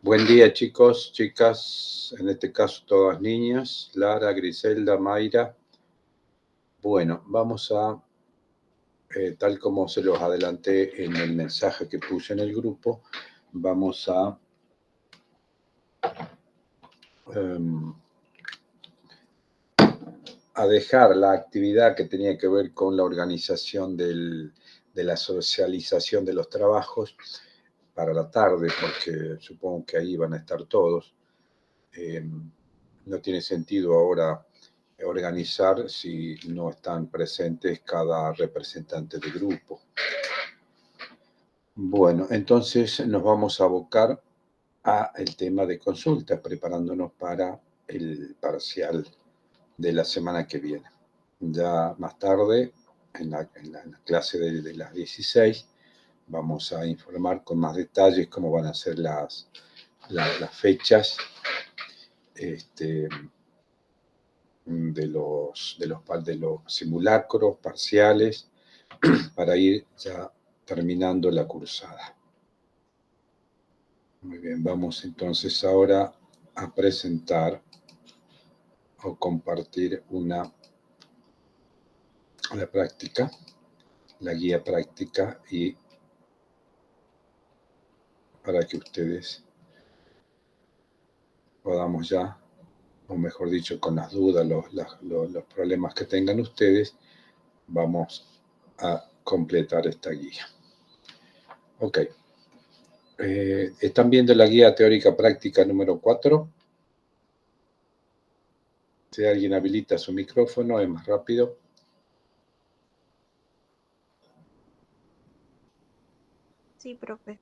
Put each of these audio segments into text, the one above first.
Buen día, chicos, chicas, en este caso todas niñas, Lara, Griselda, Mayra. Bueno, vamos a, tal como se los adelanté en el mensaje que puse en el grupo, vamos a dejar la actividad que tenía que ver con la organización de la socialización de los trabajos para la tarde, porque supongo que ahí van a estar todos. No tiene sentido ahora organizar si no están presentes cada representante de grupo. Bueno, entonces nos vamos a abocar a el tema de consultas, preparándonos para el parcial de la semana que viene. Ya más tarde, en la clase de las 16, vamos a informar con más detalles cómo van a ser las fechas de los simulacros parciales para ir ya terminando la cursada. Muy bien, vamos entonces ahora a presentar o compartir la práctica, la guía práctica, y para que ustedes podamos ya, o mejor dicho, con las dudas, los problemas que tengan ustedes, vamos a completar esta guía. Ok. ¿Están viendo la guía teórica práctica número 4? Si alguien habilita su micrófono, es más rápido. Sí, profe.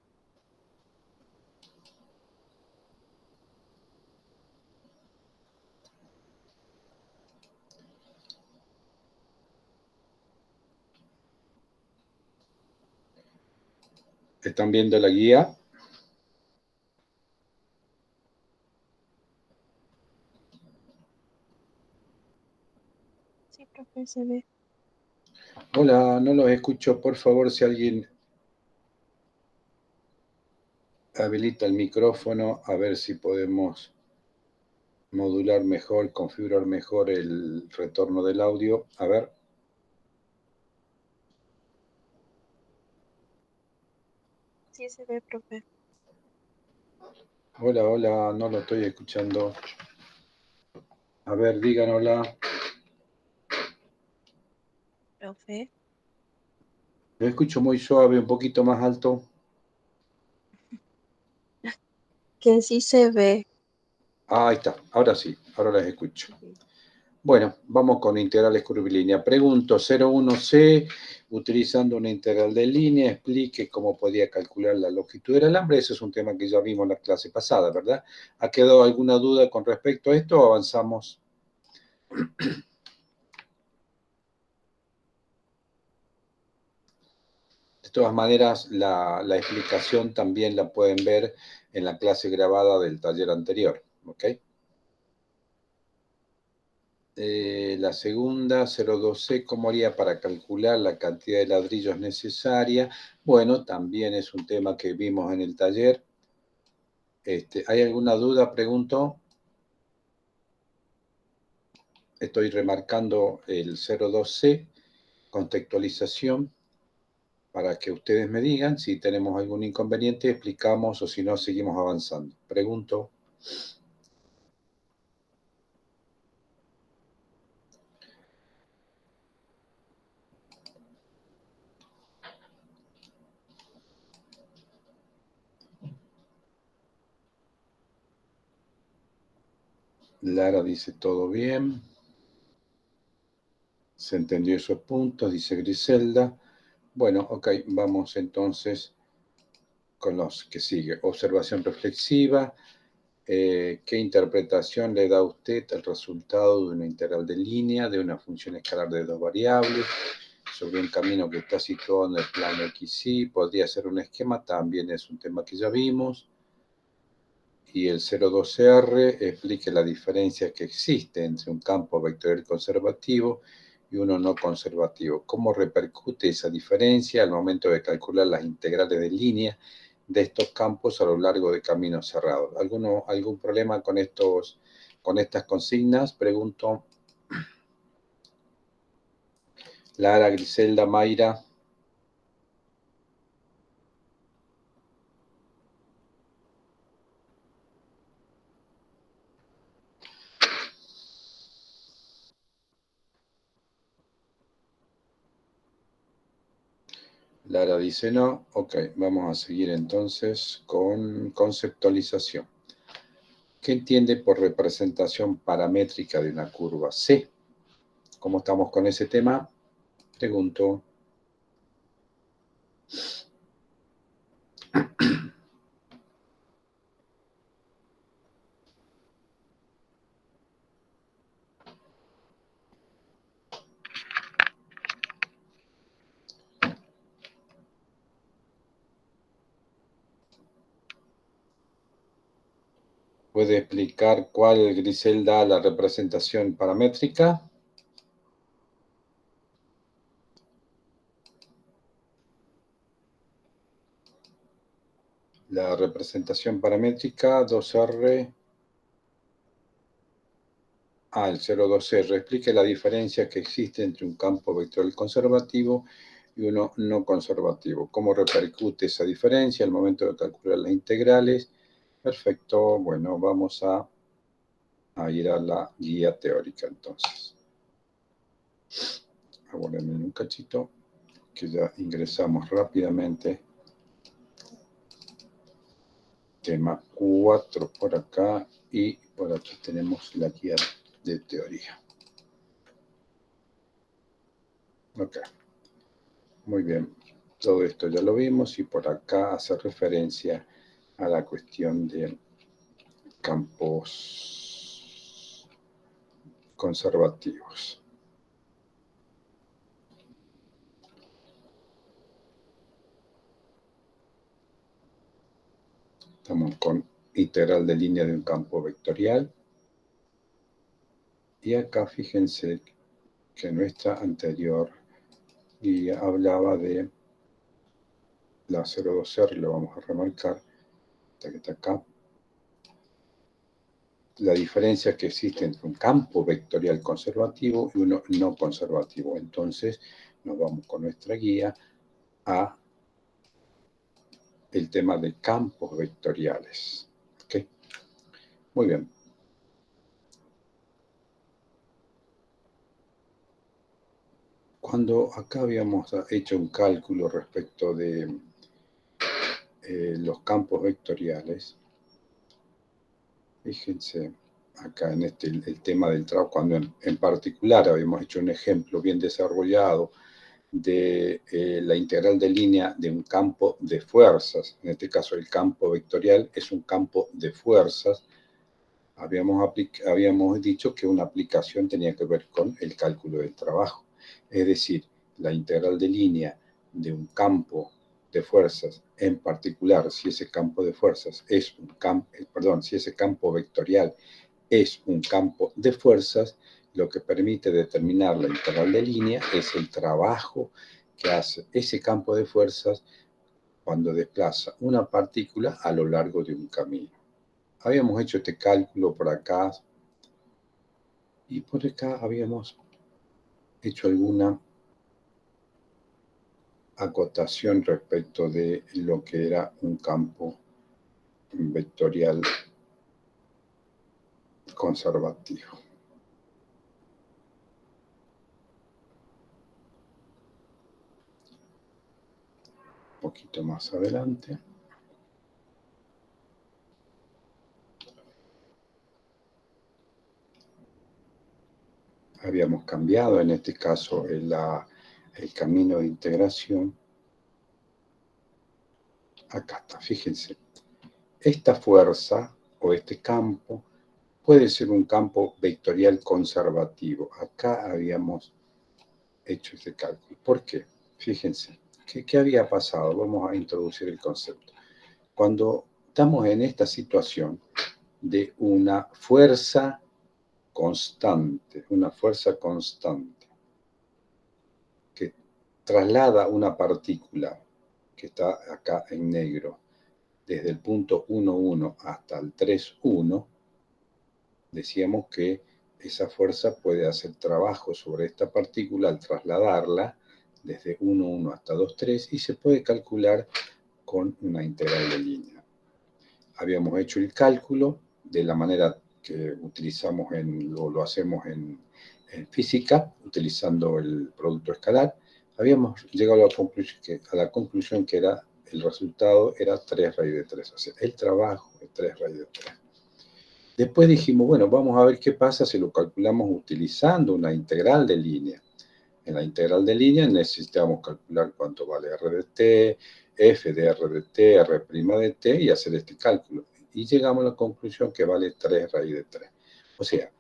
¿Están viendo la guía? Sí, profe, se ve. Hola, no los escucho. Por favor, si alguien habilita el micrófono, a ver si podemos modular mejor, configurar mejor el retorno del audio. A ver. Sí, se ve, profe. Hola, hola, no lo estoy escuchando. A ver, digan hola. Profe. Lo escucho muy suave, un poquito más alto. Que sí se ve. Ah, ahí está, ahora sí, ahora las escucho. Bueno, vamos con integrales curvilínea. Pregunto, 01C, utilizando una integral de línea, explique cómo podía calcular la longitud del alambre. Ese es un tema que ya vimos en la clase pasada, ¿verdad? ¿Ha quedado alguna duda con respecto a esto o avanzamos? De todas maneras, la explicación también la pueden ver en la clase grabada del taller anterior, ¿ok? La segunda, 02C, ¿cómo haría para calcular la cantidad de ladrillos necesaria? Bueno, también es un tema que vimos en el taller. ¿Hay alguna duda? Pregunto. Estoy remarcando el 02C, contextualización, para que ustedes me digan si tenemos algún inconveniente, explicamos, o si no, seguimos avanzando. Pregunto. Lara dice todo bien. Se entendió esos puntos, dice Griselda. Bueno, ok, vamos entonces con los que sigue. Observación reflexiva. ¿Qué interpretación le da a usted al resultado de una integral de línea de una función escalar de dos variables sobre un camino que está situado en el plano XY? Podría ser un esquema, también es un tema que ya vimos. Y el 02R explique la diferencia que existe entre un campo vectorial conservativo y uno no conservativo. ¿Cómo repercute esa diferencia al momento de calcular las integrales de línea de estos campos a lo largo de caminos cerrados. ¿Algún problema con estas consignas? Pregunto. Lara, Griselda, Mayra. Lara dice no. Ok, vamos a seguir entonces con conceptualización. ¿Qué entiende por representación paramétrica de una curva C? ¿Cómo estamos con ese tema? Pregunto. ¿Puede explicar cuál, Griselda, la representación paramétrica? La representación paramétrica 2R. El 02R. Explique la diferencia que existe entre un campo vectorial conservativo y uno no conservativo. ¿Cómo repercute esa diferencia al momento de calcular las integrales? Perfecto. Bueno, vamos a ir a la guía teórica entonces. Aguárdenme un cachito, que ya ingresamos rápidamente. Tema 4 por acá y por aquí tenemos la guía de teoría. Ok, muy bien. Todo esto ya lo vimos y por acá hace referencia a la cuestión de campos conservativos. Estamos con integral de línea de un campo vectorial. Y acá fíjense que nuestra anterior guía hablaba de la 02R, lo vamos a remarcar, esta que está acá. La diferencia que existe entre un campo vectorial conservativo y uno no conservativo. Entonces, nos vamos con nuestra guía a el tema de campos vectoriales. ¿Okay? Muy bien. Cuando acá habíamos hecho un cálculo respecto de los campos vectoriales, fíjense acá en el tema del trabajo, cuando en particular habíamos hecho un ejemplo bien desarrollado de la integral de línea de un campo de fuerzas. En este caso, el campo vectorial es un campo de fuerzas. Habíamos dicho que una aplicación tenía que ver con el cálculo del trabajo. Es decir, la integral de línea de un campo de fuerzas, en particular, si ese campo de fuerzas es un campo, si ese campo vectorial es un campo de fuerzas, lo que permite determinar la integral de línea es el trabajo que hace ese campo de fuerzas cuando desplaza una partícula a lo largo de un camino. Habíamos hecho este cálculo por acá y por acá habíamos hecho alguna acotación respecto de lo que era un campo vectorial conservativo. Un poquito más adelante. Habíamos cambiado en este caso el camino de integración. Acá está, fíjense. Esta fuerza o este campo puede ser un campo vectorial conservativo. Acá habíamos hecho este cálculo. ¿Por qué? Fíjense, ¿qué había pasado? Vamos a introducir el concepto. Cuando estamos en esta situación de una fuerza constante que traslada una partícula que está acá en negro desde el punto 1, 1 hasta el 3, 1, decíamos que esa fuerza puede hacer trabajo sobre esta partícula al trasladarla desde 1, 1 hasta 2, 3 y se puede calcular con una integral de línea. Habíamos hecho el cálculo de la manera que utilizamos lo hacemos en física, utilizando el producto escalar. Habíamos llegado a la conclusión que era el resultado era 3 raíz de 3, o sea, el trabajo es 3 raíz de 3. Después dijimos, bueno, vamos a ver qué pasa si lo calculamos utilizando una integral de línea. En la integral de línea necesitamos calcular cuánto vale r de t, f de r de t, r' de t y hacer este cálculo. Y llegamos a la conclusión que vale 3 raíz de 3. O sea,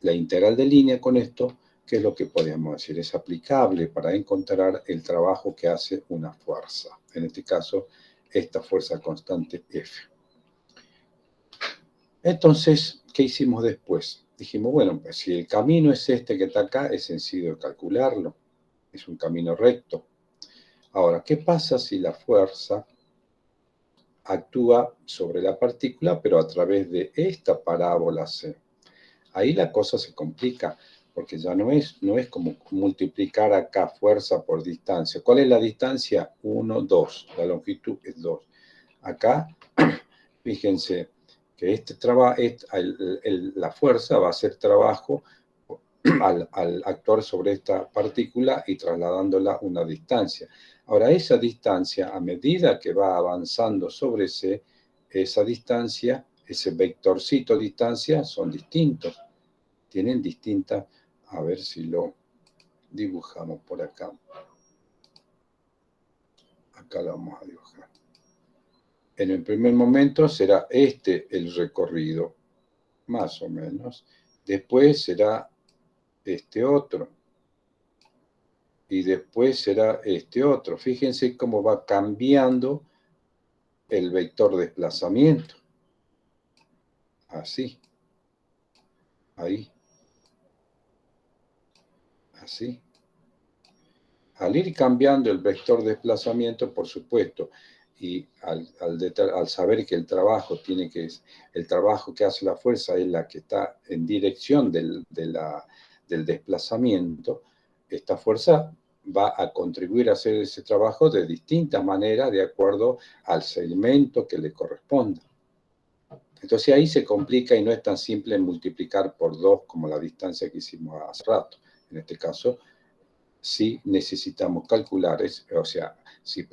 la integral de línea con esto, ¿qué es lo que podríamos decir? Es aplicable para encontrar el trabajo que hace una fuerza. En este caso, esta fuerza constante F. Entonces, ¿qué hicimos después? Dijimos, bueno, pues si el camino es este que está acá, es sencillo de calcularlo. Es un camino recto. Ahora, ¿qué pasa si la fuerza actúa sobre la partícula, pero a través de esta parábola C? Ahí la cosa se complica, porque ya no es como multiplicar acá fuerza por distancia. ¿Cuál es la distancia? 1, 2. La longitud es 2. Acá, fíjense que la fuerza va a hacer trabajo al actuar sobre esta partícula y trasladándola una distancia. Ahora, esa distancia, a medida que va avanzando sobre esa distancia, ese vectorcito distancia, son distintos. Tienen distintas, a ver si lo dibujamos por acá. Acá lo vamos a dibujar. En el primer momento será este el recorrido, más o menos. Después será este otro. Y después será este otro. Fíjense cómo va cambiando el vector de desplazamiento. Así. Ahí. Así. Al ir cambiando el vector de desplazamiento, por supuesto, y al saber que el trabajo que hace la fuerza es la que está en dirección del desplazamiento, esta fuerza va a contribuir a hacer ese trabajo de distintas maneras de acuerdo al segmento que le corresponda. Entonces ahí se complica y no es tan simple multiplicar por 2 como la distancia que hicimos hace rato. En este caso, si necesitamos calcular, o sea, si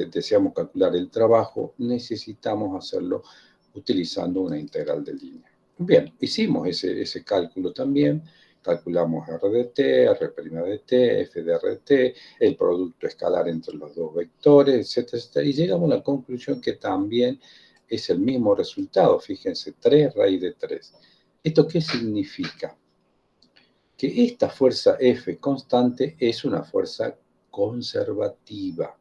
deseamos calcular el trabajo, necesitamos hacerlo utilizando una integral de línea. Bien, hicimos ese cálculo también, calculamos r de t, r' de t, f de r de t, el producto escalar entre los dos vectores, etcétera, etcétera, y llegamos a la conclusión que también es el mismo resultado, fíjense, 3 raíz de 3. ¿Esto qué significa? Que esta fuerza F constante es una fuerza conservativa.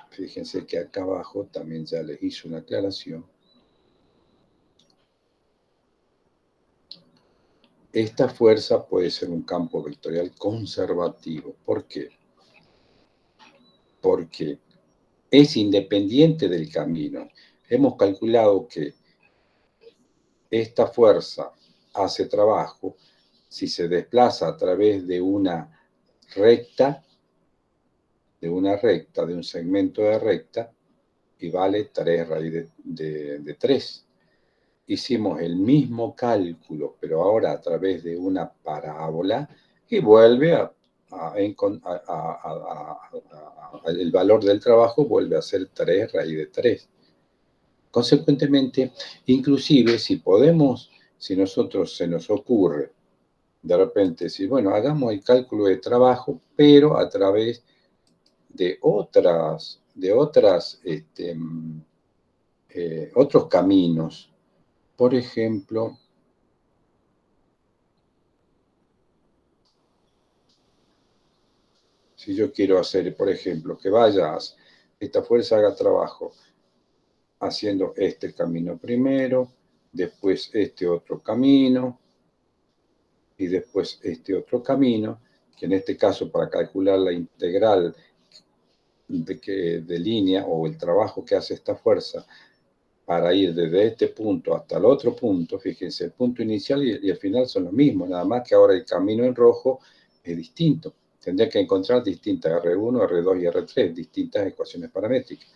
Fíjense que acá abajo también ya les hice una aclaración. Esta fuerza puede ser un campo vectorial conservativo. ¿Por qué? Porque es independiente del camino. Hemos calculado que esta fuerza hace trabajo si se desplaza a través de una recta, de un segmento de recta, y vale 3 raíz de 3. Hicimos el mismo cálculo, pero ahora a través de una parábola, y vuelve el valor del trabajo vuelve a ser 3 raíz de 3. Consecuentemente, inclusive si nosotros se nos ocurre de repente decir, bueno, hagamos el cálculo de trabajo, pero a través de otros caminos. Por ejemplo, si yo quiero hacer, por ejemplo, que esta fuerza haga trabajo haciendo este camino primero, después este otro camino, y después este otro camino, que en este caso para calcular la integral de línea o el trabajo que hace esta fuerza para ir desde este punto hasta el otro punto, fíjense, el punto inicial y el final son los mismos, nada más que ahora el camino en rojo es distinto. Tendría que encontrar distintas R1, R2 y R3, distintas ecuaciones paramétricas.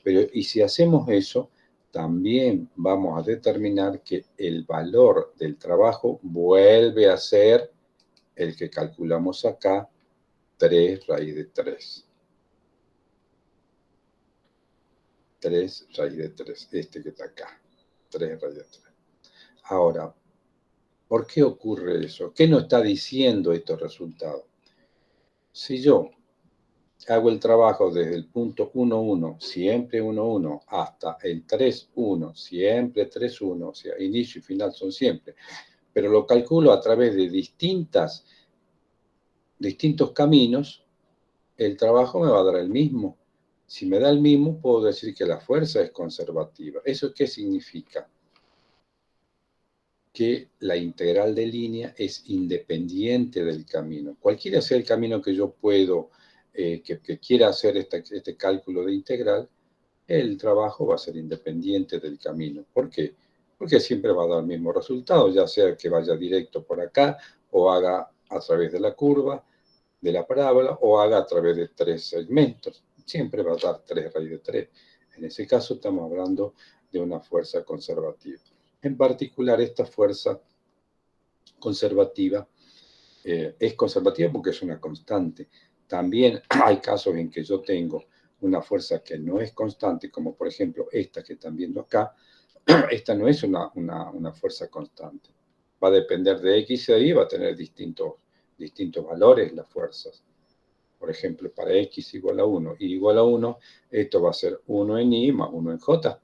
Pero, y si hacemos eso, también vamos a determinar que el valor del trabajo vuelve a ser el que calculamos acá, 3 raíz de 3. 3 raíz de 3, este que está acá, 3 raíz de 3. Ahora, ¿por qué ocurre eso? ¿Qué nos está diciendo estos resultados? Si yo hago el trabajo desde el punto 1, 1, siempre 1, 1, hasta el 3, 1, siempre 3, 1, o sea, inicio y final son siempre, pero lo calculo a través de distintos caminos, el trabajo me va a dar el mismo. Si me da el mismo, puedo decir que la fuerza es conservativa. ¿Eso qué significa? Que la integral de línea es independiente del camino. Cualquiera sea el camino que yo puedo, que quiera hacer este cálculo de integral, el trabajo va a ser independiente del camino. ¿Por qué? Porque siempre va a dar el mismo resultado, ya sea que vaya directo por acá, o haga a través de la curva, de la parábola, o haga a través de 3 segmentos. Siempre va a dar 3 raíz de 3. En ese caso estamos hablando de una fuerza conservativa. En particular, esta fuerza conservativa es conservativa porque es una constante. También hay casos en que yo tengo una fuerza que no es constante, como por ejemplo esta que están viendo acá. Esta no es una fuerza constante. Va a depender de X y Y, va a tener distintos valores las fuerzas. Por ejemplo, para X igual a 1 y igual a 1, esto va a ser 1 en Y más 1 en J.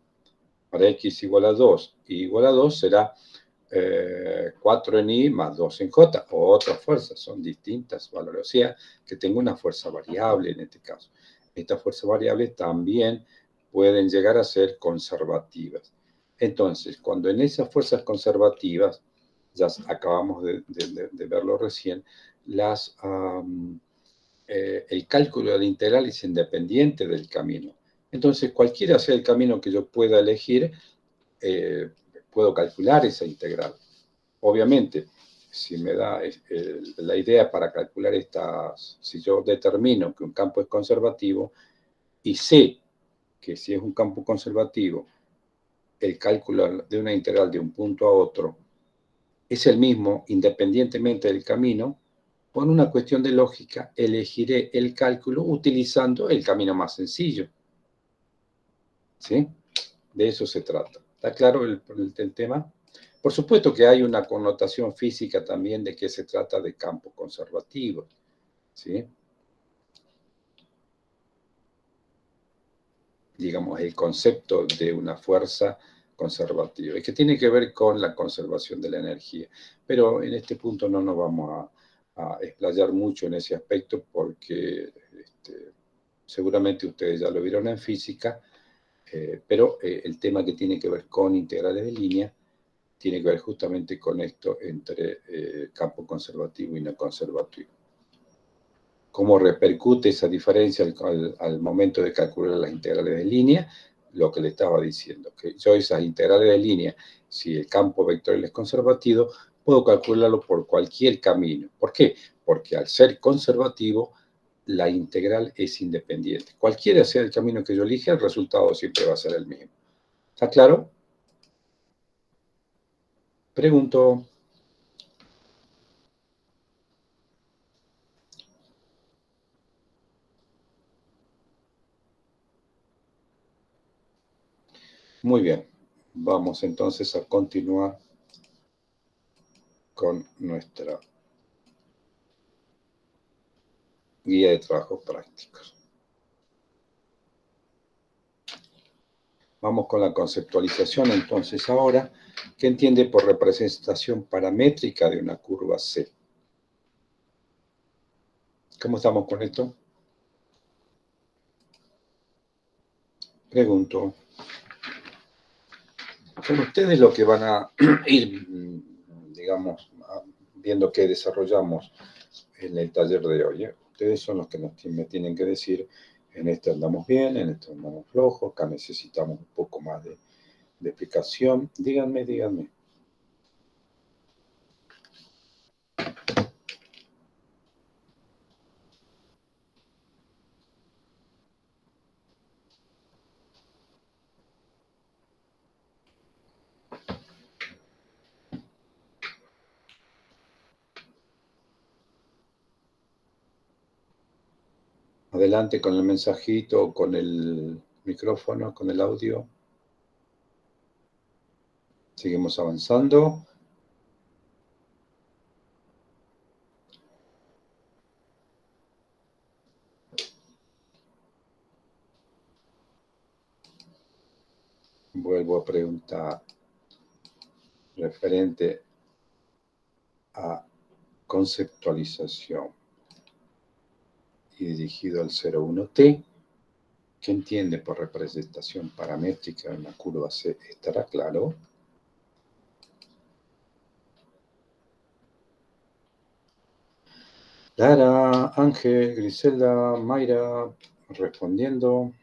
Para X igual a 2 y igual a 2 será 4 en Y más 2 en J, o otras fuerzas, son distintas valores. O sea, que tengo una fuerza variable en este caso. Estas fuerzas variables también pueden llegar a ser conservativas. Entonces, cuando en esas fuerzas conservativas, ya acabamos de verlo recién, el cálculo de la integral es independiente del camino. Entonces, cualquiera sea el camino que yo pueda elegir, puedo calcular esa integral. Obviamente, si me da la idea para calcular si yo determino que un campo es conservativo y sé que si es un campo conservativo, el cálculo de una integral de un punto a otro es el mismo independientemente del camino, por una cuestión de lógica, elegiré el cálculo utilizando el camino más sencillo. ¿Sí? De eso se trata. ¿Está claro el tema? Por supuesto que hay una connotación física también de que se trata de campos conservativos. ¿Sí? Digamos, el concepto de una fuerza conservativa, y que tiene que ver con la conservación de la energía. Pero en este punto no nos vamos a explayar mucho en ese aspecto porque seguramente ustedes ya lo vieron en física, pero el tema que tiene que ver con integrales de línea tiene que ver justamente con esto entre campo conservativo y no conservativo. ¿Cómo repercute esa diferencia al momento de calcular las integrales de línea? Lo que le estaba diciendo, que yo esas integrales de línea, si el campo vectorial es conservativo, puedo calcularlo por cualquier camino. ¿Por qué? Porque al ser conservativo, la integral es independiente. Cualquiera sea el camino que yo elija, el resultado siempre va a ser el mismo. ¿Está claro? Pregunto. Muy bien. Vamos entonces a continuar con nuestra guía de trabajos prácticos. Vamos con la conceptualización entonces ahora, ¿qué entiende por representación paramétrica de una curva C? ¿Cómo estamos con esto? Pregunto. Son ustedes los que van a ir, digamos, viendo qué desarrollamos en el taller de hoy. Ustedes son los que me tienen que decir En esto andamos bien, en esto andamos flojos, acá necesitamos un poco más de explicación. Díganme. Adelante con el mensajito, con el micrófono, con el audio. Seguimos avanzando. Vuelvo a preguntar referente a conceptualización y dirigido al 01T. ¿Qué entiende por representación paramétrica en una curva C? ¿Estará claro? Lara, Ángel, Griselda, Mayra, respondiendo.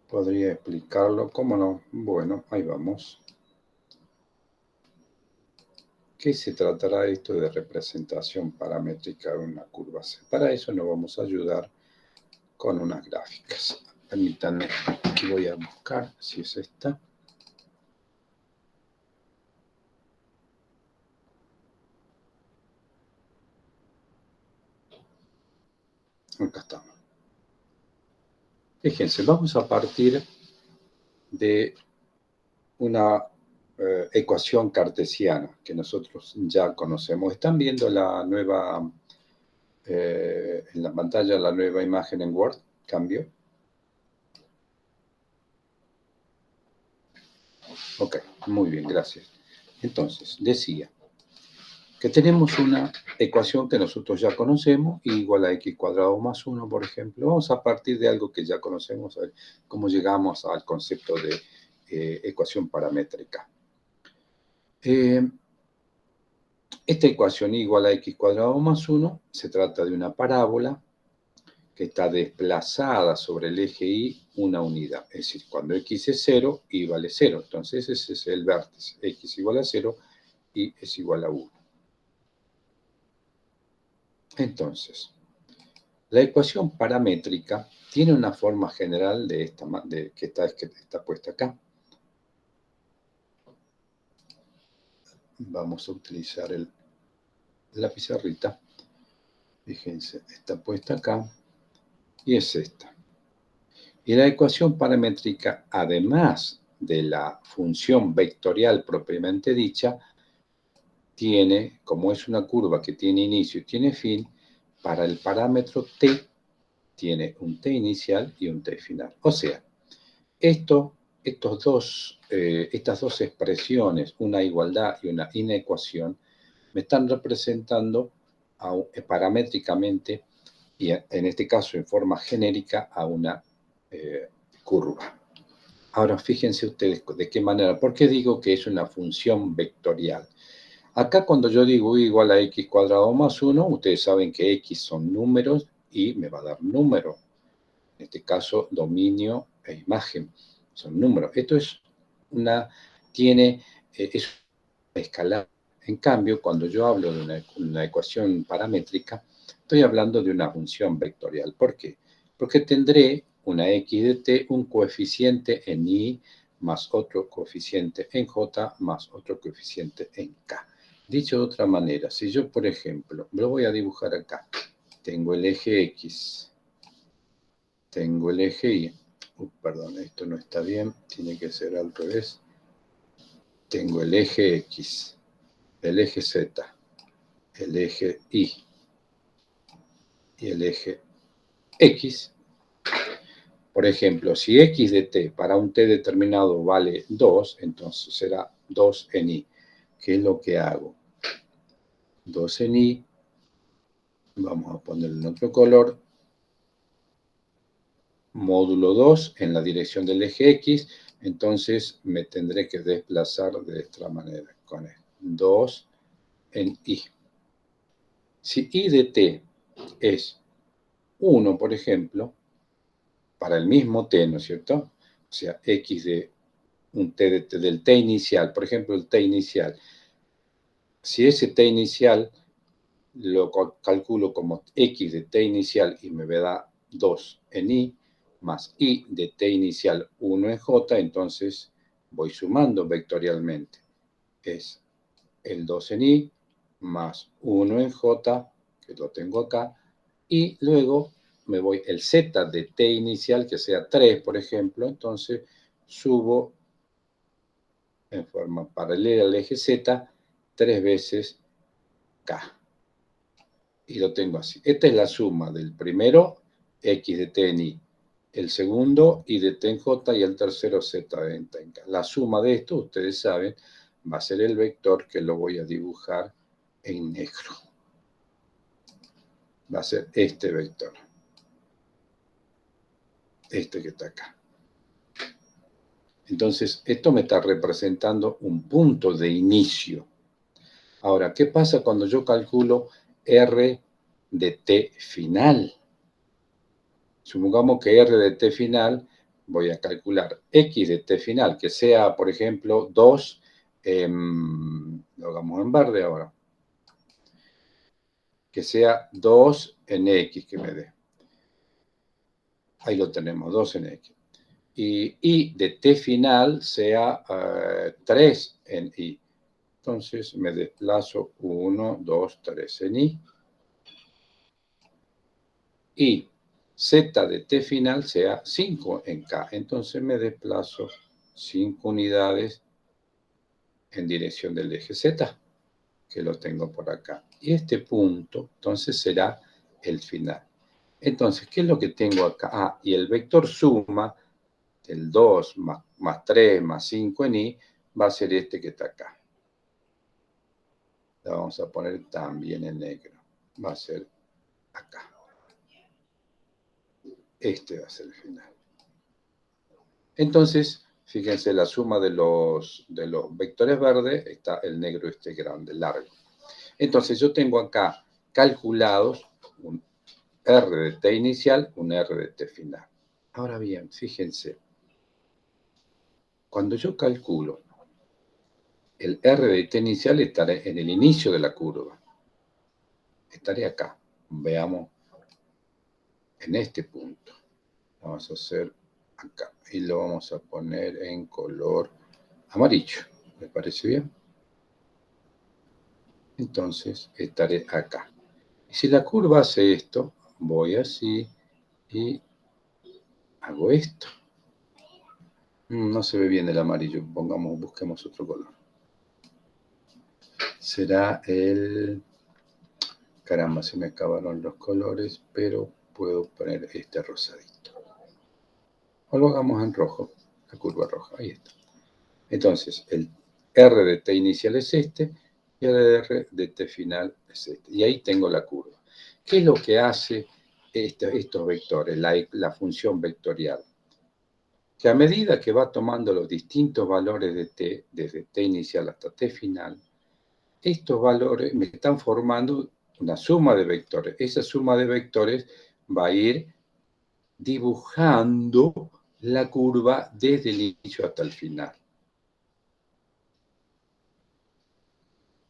¿Podría explicarlo? ¿Cómo no? Bueno, ahí vamos. ¿Qué se tratará esto de representación paramétrica de una curva C? Para eso nos vamos a ayudar con unas gráficas. Permítanme, aquí voy a buscar si es esta. Acá estamos. Fíjense, vamos a partir de una ecuación cartesiana que nosotros ya conocemos. ¿Están viendo la nueva, en la pantalla, la nueva imagen en Word? ¿Cambio? Ok, muy bien, gracias. Entonces, decía que tenemos una ecuación que nosotros ya conocemos, igual a x cuadrado más 1, por ejemplo. Vamos a partir de algo que ya conocemos, a ver cómo llegamos al concepto de ecuación paramétrica. Esta ecuación igual a x cuadrado más 1 se trata de una parábola que está desplazada sobre el eje Y una unidad. Es decir, cuando x es 0, y vale 0. Entonces ese es el vértice. X igual a 0, y es igual a 1. Entonces, la ecuación paramétrica tiene una forma general que está puesta acá. Vamos a utilizar la pizarrita. Fíjense, está puesta acá y es esta. Y la ecuación paramétrica, además de la función vectorial propiamente dicha, tiene, como es una curva que tiene inicio y tiene fin, para el parámetro t, tiene un t inicial y un t final. O sea, estas dos expresiones, una igualdad y una inecuación, me están representando paramétricamente, y en este caso en forma genérica, a una curva. Ahora, fíjense ustedes de qué manera. ¿Por qué digo que es una función vectorial? Acá cuando yo digo y igual a x cuadrado más 1, ustedes saben que x son números y me va a dar número. En este caso, dominio e imagen son números. Esto es es una escalar. En cambio, cuando yo hablo de una ecuación paramétrica, estoy hablando de una función vectorial. ¿Por qué? Porque tendré una x de t, un coeficiente en y, más otro coeficiente en j, más otro coeficiente en k. Dicho de otra manera, si yo, por ejemplo, lo voy a dibujar acá, tengo el eje x, tengo el eje y, perdón, esto no está bien, tiene que ser al revés. Tengo el eje x, el eje z, el eje y el eje x. Por ejemplo, si x de t para un t determinado vale 2, entonces será 2 en y. ¿Qué es lo que hago? 2 en Y, vamos a ponerle en otro color, módulo 2 en la dirección del eje X, entonces me tendré que desplazar de esta manera, con el 2 en Y. Si Y de t es 1, por ejemplo, para el mismo t, ¿no es cierto? O sea, X de un t del t inicial, por ejemplo, el t inicial. Si ese t inicial lo calculo como X de t inicial y me da 2 en Y, más Y de t inicial 1 en J, entonces voy sumando vectorialmente. Es el 2 en Y más 1 en J, que lo tengo acá, y luego me voy el Z de t inicial, que sea 3, por ejemplo, entonces subo en forma paralela al eje Z 3 veces K. Y lo tengo así. Esta es la suma del primero, X de t en Y, el segundo, Y de t en J, y el tercero, Z de t en K. La suma de esto, ustedes saben, va a ser el vector que lo voy a dibujar en negro. Va a ser este vector. Este que está acá. Entonces, esto me está representando un punto de inicio. Ahora, ¿qué pasa cuando yo calculo R de t final? Supongamos que R de t final, voy a calcular X de t final, que sea, por ejemplo, 2, lo hagamos en verde ahora, que sea 2 en X que me dé. Ahí lo tenemos, 2 en X. Y Y de t final sea 3 en Y. Entonces me desplazo 1, 2, 3 en Y. Y Z de t final sea 5 en K. Entonces me desplazo 5 unidades en dirección del eje Z, que lo tengo por acá. Y este punto, entonces, será el final. Entonces, ¿qué es lo que tengo acá? Ah, y el vector suma del 2 más 3 más 5 en Y va a ser este que está acá. La vamos a poner también en negro. Va a ser acá. Este va a ser el final. Entonces, fíjense, la suma de los vectores verdes está el negro este grande, largo. Entonces, yo tengo acá calculados un R de t inicial, un R de t final. Ahora bien, fíjense, cuando yo calculo el R de t inicial, estaré en el inicio de la curva. Estaré acá. Veamos en este punto. Vamos a hacer acá. Y lo vamos a poner en color amarillo. ¿Me parece bien? Entonces estaré acá. Y si la curva hace esto, voy así y hago esto. No se ve bien el amarillo. Busquemos otro color. Será el... Caramba, se me acabaron los colores, pero puedo poner este rosadito. O lo hagamos en rojo, la curva roja, ahí está. Entonces, el R de t inicial es este, y el R de t final es este. Y ahí tengo la curva. ¿Qué es lo que hace estos vectores, la función vectorial? Que a medida que va tomando los distintos valores de t, desde t inicial hasta t final, estos valores me están formando una suma de vectores. Esa suma de vectores va a ir dibujando la curva desde el inicio hasta el final.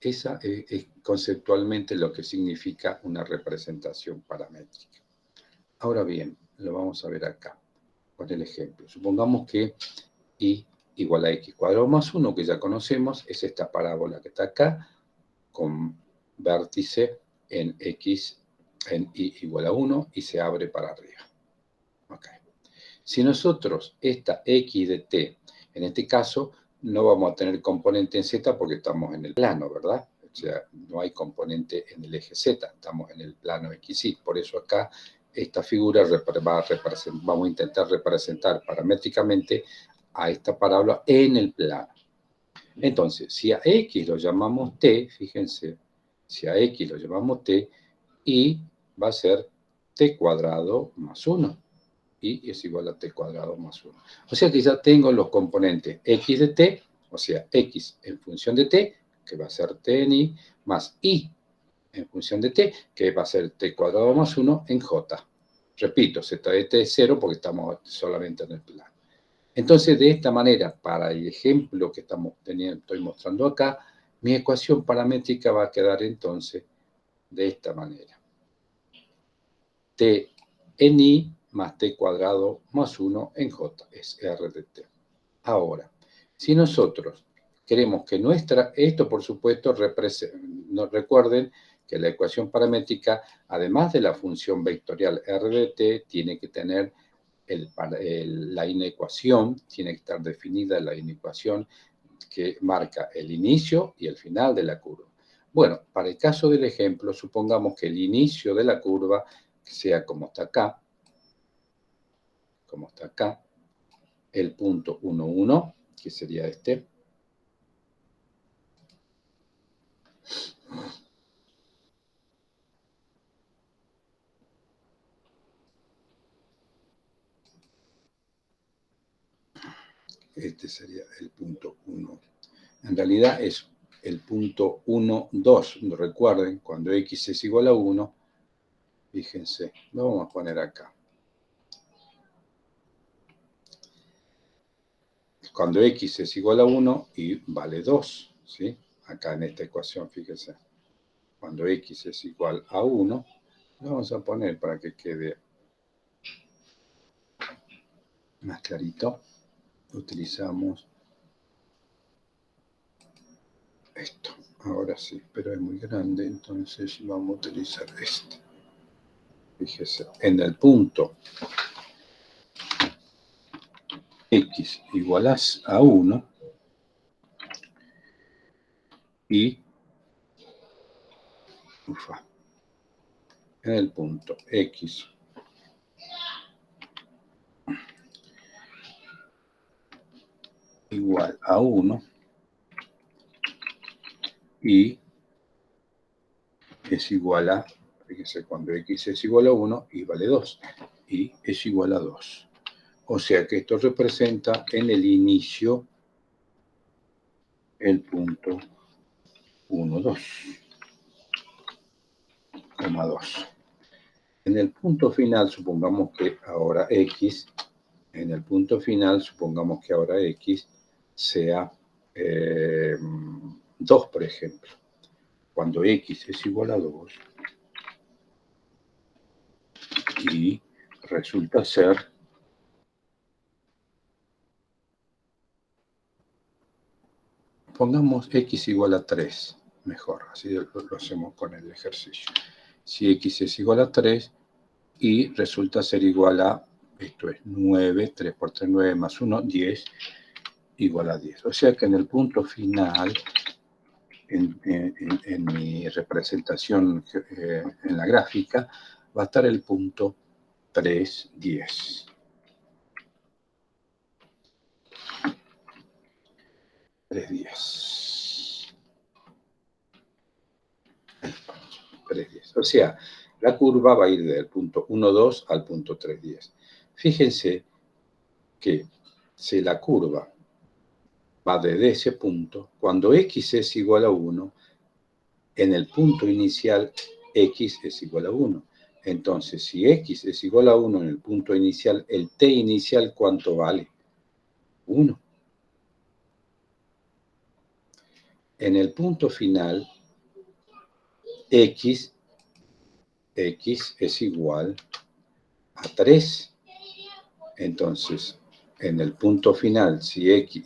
Esa es conceptualmente lo que significa una representación paramétrica. Ahora bien, lo vamos a ver acá, con el ejemplo. Supongamos que y igual a x cuadrado más 1, que ya conocemos, es esta parábola que está acá, con vértice en x en y igual a 1 y se abre para arriba. Okay. Si nosotros esta x de t, en este caso, no vamos a tener componente en z porque estamos en el plano, ¿verdad? O sea, no hay componente en el eje z, estamos en el plano xy. Por eso acá esta figura vamos a intentar representar paramétricamente a esta parábola en el plano. Entonces, si a x lo llamamos t, fíjense, Si a x lo llamamos t, y va a ser t cuadrado más 1. Y es igual a t cuadrado más 1. O sea que ya tengo los componentes x de t, o sea, x en función de t, que va a ser t en y, más y en función de t, que va a ser t cuadrado más 1 en j. Repito, z de t es 0 porque estamos solamente en el plano. Entonces, de esta manera, para el ejemplo que estoy mostrando acá, mi ecuación paramétrica va a quedar entonces de esta manera. T en i más t cuadrado más 1 en j, es r de t. Ahora, si nosotros queremos que esto por supuesto nos recuerden que la ecuación paramétrica, además de la función vectorial r de t, tiene que tener la inecuación, tiene que estar definida la inecuación que marca el inicio y el final de la curva. Bueno, para el caso del ejemplo, supongamos que el inicio de la curva sea como está acá, el punto 1, 1, que sería este. Este sería el punto 1. En realidad es el punto 1, 2. Recuerden, cuando x es igual a 1, fíjense, lo vamos a poner acá. Cuando x es igual a 1 y vale 2, ¿sí? Acá en esta ecuación, fíjense. Cuando x es igual a 1, lo vamos a poner para que quede más clarito. Utilizamos esto. Ahora sí, pero es muy grande, entonces vamos a utilizar este. Fíjese, en el punto x igual a 1 y en el punto x igual a 1 y es igual a, fíjese, cuando x es igual a 1 y vale 2 y es igual a 2. O sea que esto representa en el inicio el punto 1, 2, 2. En el punto final, supongamos que ahora x, sea 2, por ejemplo. Cuando x es igual a 2 y resulta ser pongamos x igual a 3, mejor, así lo hacemos con el ejercicio. Si x es igual a 3 y resulta ser igual a, esto es 9, 3 por 3, 9 más 1, 10, igual a 10. O sea que en el punto final, en mi representación en la gráfica, va a estar el punto 3, 10. 3, 10. 3, 10. O sea, la curva va a ir del punto 1, 2 al punto 3, 10. Fíjense que si la curva va desde ese punto, cuando x es igual a 1, en el punto inicial x es igual a 1. Entonces, si x es igual a 1 en el punto inicial, el t inicial, ¿cuánto vale? 1. En el punto final, x es igual a 3. Entonces, en el punto final, si x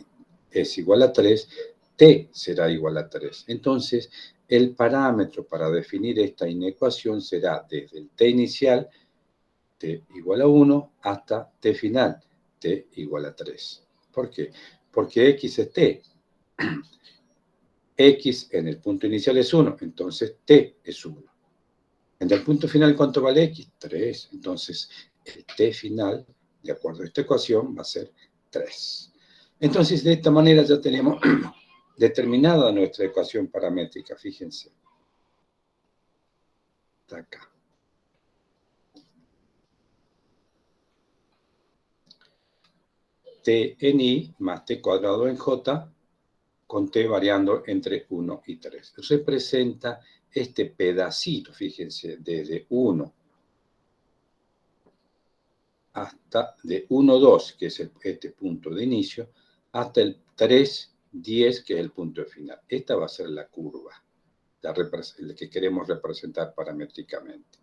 es igual a 3, t será igual a 3. Entonces, el parámetro para definir esta inecuación será desde el t inicial, t igual a 1, hasta t final, t igual a 3. ¿Por qué? Porque x es t. X en el punto inicial es 1, entonces t es 1. En el punto final, ¿cuánto vale x? 3. Entonces, el t final, de acuerdo a esta ecuación, va a ser 3. Entonces, de esta manera ya tenemos determinada nuestra ecuación paramétrica, fíjense. hasta acá. T en I más T cuadrado en J, con T variando entre 1 y 3. Representa este pedacito, fíjense, desde 1 hasta de 1, 2, que es este punto de inicio, hasta el 3, 10, que es el punto de final. Esta va a ser la curva, la que queremos representar paramétricamente.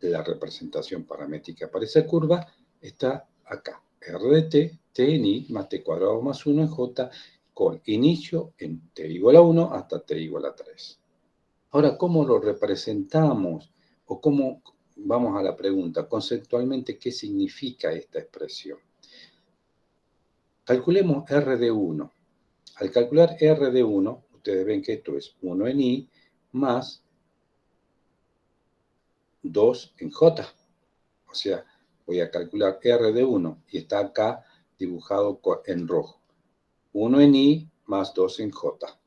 La representación paramétrica para esa curva está acá. R de T, T en I, más T cuadrado más 1 en J, con inicio en T igual a 1 hasta T igual a 3. Ahora, ¿cómo lo representamos? O cómo, vamos a la pregunta, conceptualmente, ¿qué significa esta expresión? Calculemos R de 1. Al calcular R de 1, ustedes ven que esto es 1 en I más 2 en J. O sea, voy a calcular R de 1 y está acá dibujado en rojo. 1 en I más 2 en J.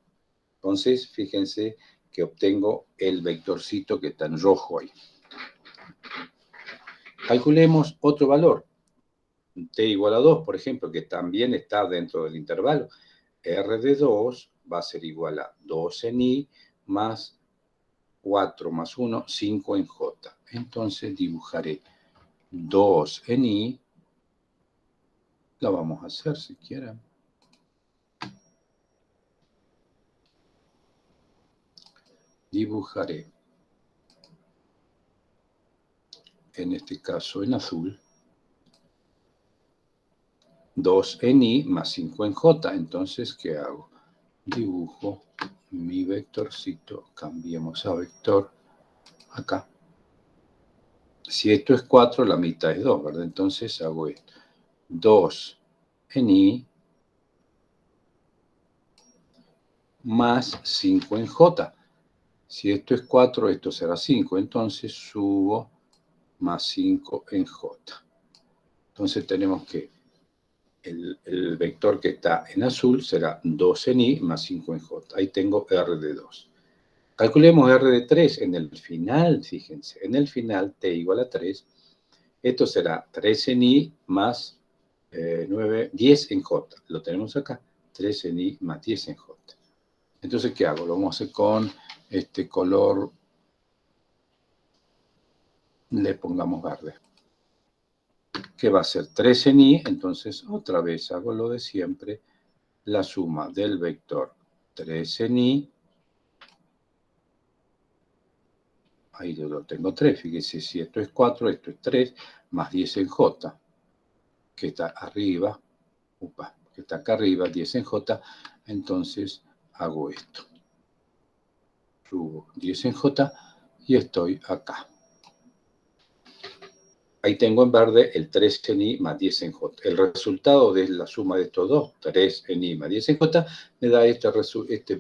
Entonces, fíjense que obtengo el vectorcito que está en rojo ahí. Calculemos otro valor. T igual a 2, por ejemplo, que también está dentro del intervalo. R de 2 va a ser igual a 2 en I más 4 más 1, 5 en J. Entonces dibujaré 2 en I. La vamos a hacer si quieren. Dibujaré, en este caso en azul, 2 en I más 5 en J. Entonces, ¿qué hago? Dibujo mi vectorcito, cambiemos a vector acá. Si esto es 4, la mitad es 2, ¿verdad? Entonces hago esto. 2 en I más 5 en J. Si esto es 4, esto será 5. Entonces subo más 5 en J. Entonces tenemos que el vector que está en azul será 2 en I más 5 en J. Ahí tengo R de 2. Calculemos R de 3 en el final, fíjense. En el final, T igual a 3. Esto será 3 en I más 9, 10 en J. Lo tenemos acá. 3 en I más 10 en J. Entonces, ¿qué hago? Lo vamos a hacer con este color. Le pongamos verde. Que va a ser 3 en I. Entonces, otra vez hago lo de siempre. La suma del vector 3 en I. Ahí lo tengo 3. Fíjense, si esto es 4, esto es 3, más 10 en J. Que está arriba. Que está acá arriba, 10 en J. Entonces, hago esto. Subo 10 en J y estoy acá. Ahí tengo en verde el 3 en I más 10 en J. El resultado de la suma de estos dos, 3 en I más 10 en J, me da este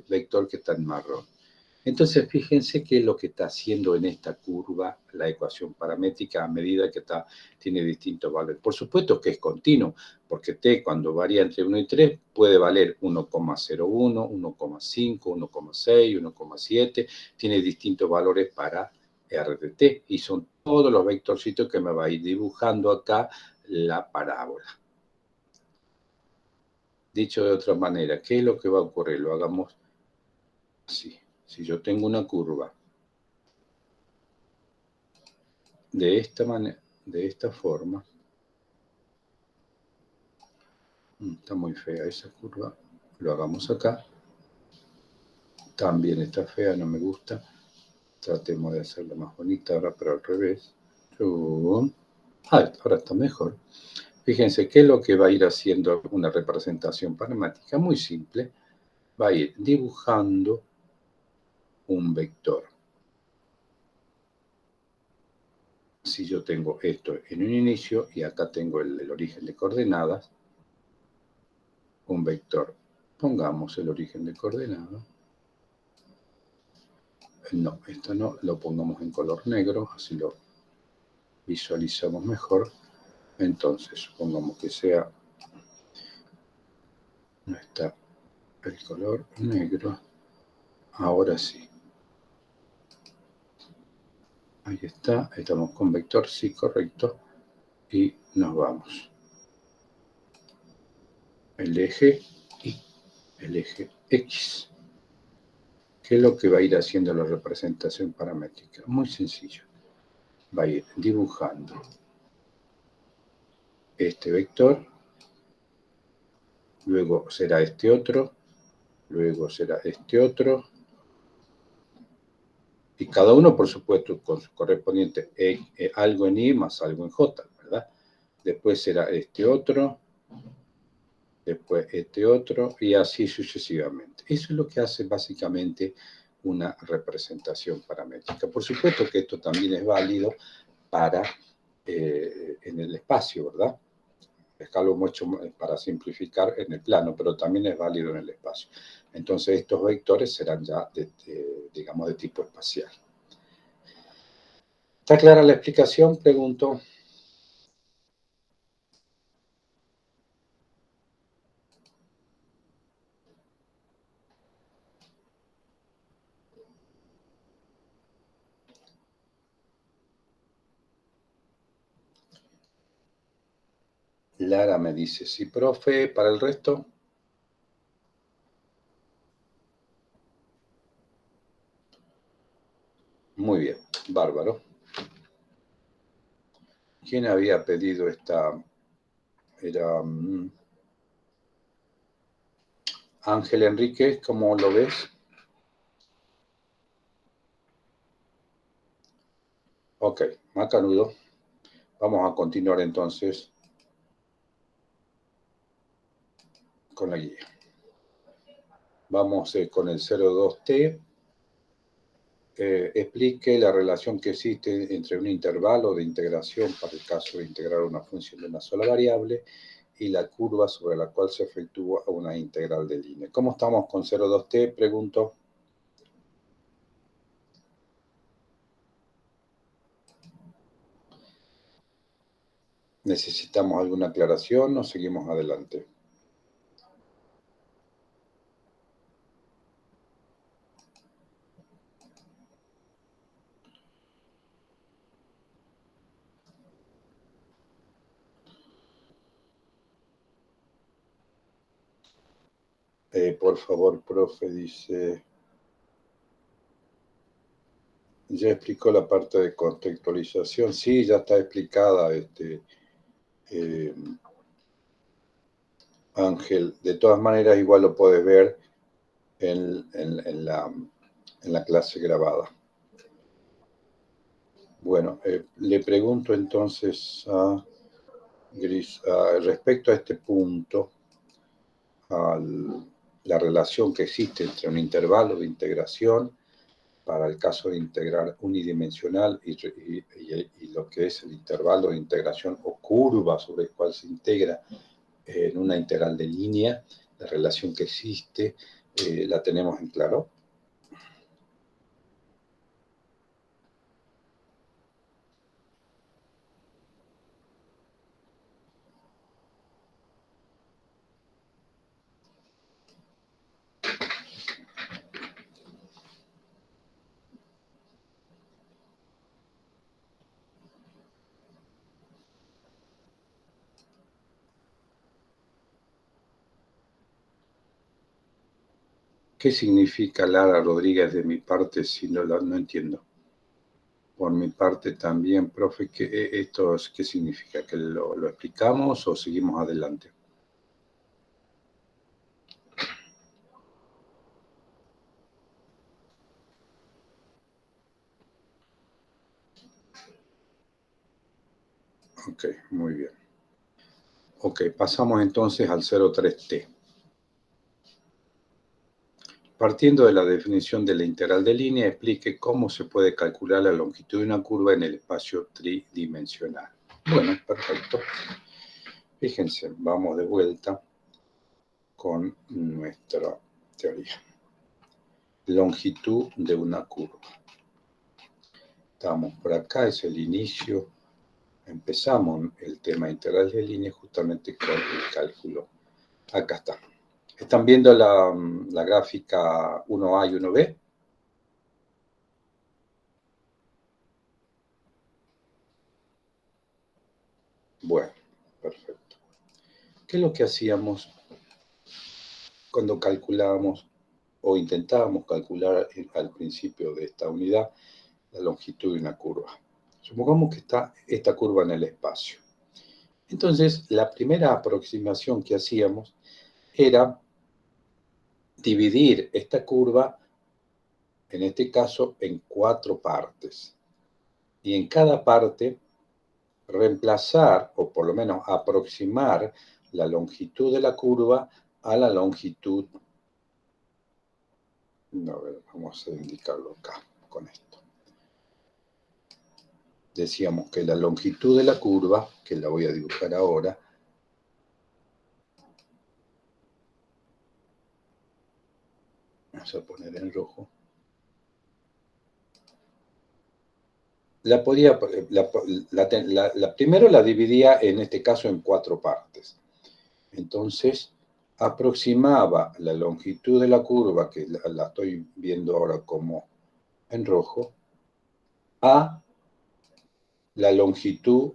vector que está en marrón. Entonces, fíjense qué es lo que está haciendo en esta curva la ecuación paramétrica a medida que tiene distintos valores. Por supuesto que es continuo, porque T cuando varía entre 1 y 3 puede valer 1,01, 1,5, 1,6, 1,7. Tiene distintos valores para R de T y son todos los vectorcitos que me va a ir dibujando acá la parábola. Dicho de otra manera, ¿qué es lo que va a ocurrir? Lo hagamos así. Si yo tengo una curva de esta manera, de esta forma, está muy fea esa curva, lo hagamos acá, también está fea, no me gusta, tratemos de hacerla más bonita ahora, pero al revés. Ahora está mejor. Fíjense qué es lo que va a ir haciendo una representación paramétrica muy simple, va a ir dibujando un vector. Si yo tengo esto en un inicio y acá tengo el origen de coordenadas, un vector. Pongamos el origen de coordenadas. No, esto no, lo pongamos en color negro, así lo visualizamos mejor. Entonces, supongamos que sea, no está el color negro. Ahora sí. Ahí está, estamos con vector, sí, correcto. Y nos vamos. El eje Y, el eje X. ¿Qué es lo que va a ir haciendo la representación paramétrica? Muy sencillo. Va a ir dibujando este vector, luego será este otro, luego será este otro, y cada uno, por supuesto, con su correspondiente algo en Y más algo en J, ¿verdad? Después será este otro, después este otro, y así sucesivamente. Eso es lo que hace básicamente una representación paramétrica. Por supuesto que esto también es válido para en el espacio, ¿verdad? Escalo mucho para simplificar en el plano, pero también es válido en el espacio. Entonces estos vectores serán ya, digamos, de tipo espacial. ¿Está clara la explicación? Pregunto. Lara me dice, sí, profe, ¿para el resto? Muy bien, bárbaro. ¿Quién había pedido esta? Era Ángel Enrique, ¿cómo lo ves? Ok, macanudo. Vamos a continuar entonces con la guía. Vamos con el 02T. Explique la relación que existe entre un intervalo de integración para el caso de integrar una función de una sola variable y la curva sobre la cual se efectúa una integral de línea. ¿Cómo estamos con 02T? Pregunto. ¿Necesitamos alguna aclaración o seguimos adelante? Por favor, profe, dice... Ya explicó la parte de contextualización. Sí, ya está explicada, Ángel. De todas maneras, igual lo puedes ver en la clase grabada. Bueno, le pregunto entonces a Gris, respecto a este punto, a la relación que existe entre un intervalo de integración para el caso de integrar unidimensional y lo que es el intervalo de integración o curva sobre el cual se integra en una integral de línea, la relación que existe, la tenemos en claro. ¿Qué significa Lara Rodríguez de mi parte si no entiendo? Por mi parte también, profe, ¿qué significa? ¿Que lo explicamos o seguimos adelante? Ok, muy bien. Ok, pasamos entonces al 03T. Partiendo de la definición de la integral de línea, explique cómo se puede calcular la longitud de una curva en el espacio tridimensional. Bueno, perfecto. Fíjense, vamos de vuelta con nuestra teoría. Longitud de una curva. Estamos por acá, es el inicio. Empezamos el tema integral de línea justamente con el cálculo. Acá está. ¿Están viendo la gráfica 1A y 1B? Bueno, perfecto. ¿Qué es lo que hacíamos cuando calculábamos o intentábamos calcular al principio de esta unidad la longitud de una curva? Supongamos que está esta curva en el espacio. Entonces, la primera aproximación que hacíamos era dividir esta curva, en este caso, en 4 partes. Y en cada parte reemplazar, o por lo menos aproximar, la longitud de la curva a la longitud. A ver, vamos a indicarlo acá con esto. Decíamos que la longitud de la curva, que la voy a dibujar ahora, vamos a poner en rojo, primero la dividía en este caso en 4 partes. Entonces, aproximaba la longitud de la curva, que la estoy viendo ahora como en rojo, a la longitud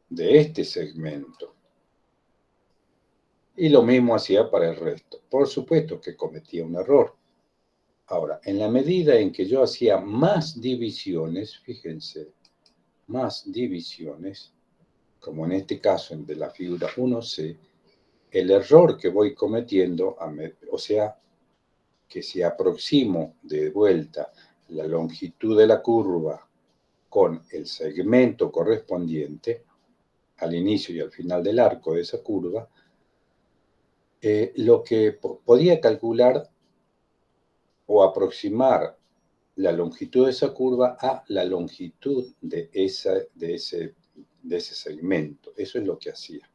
de este segmento. Y lo mismo hacía para el resto. Por supuesto que cometía un error. Ahora, en la medida en que yo hacía más divisiones, fíjense, más divisiones, como en este caso de la figura 1C, el error que voy cometiendo, o sea, que si aproximo de vuelta la longitud de la curva con el segmento correspondiente, al inicio y al final del arco de esa curva, lo que podía calcular o aproximar la longitud de esa curva a la longitud de ese segmento. Eso es lo que hacía.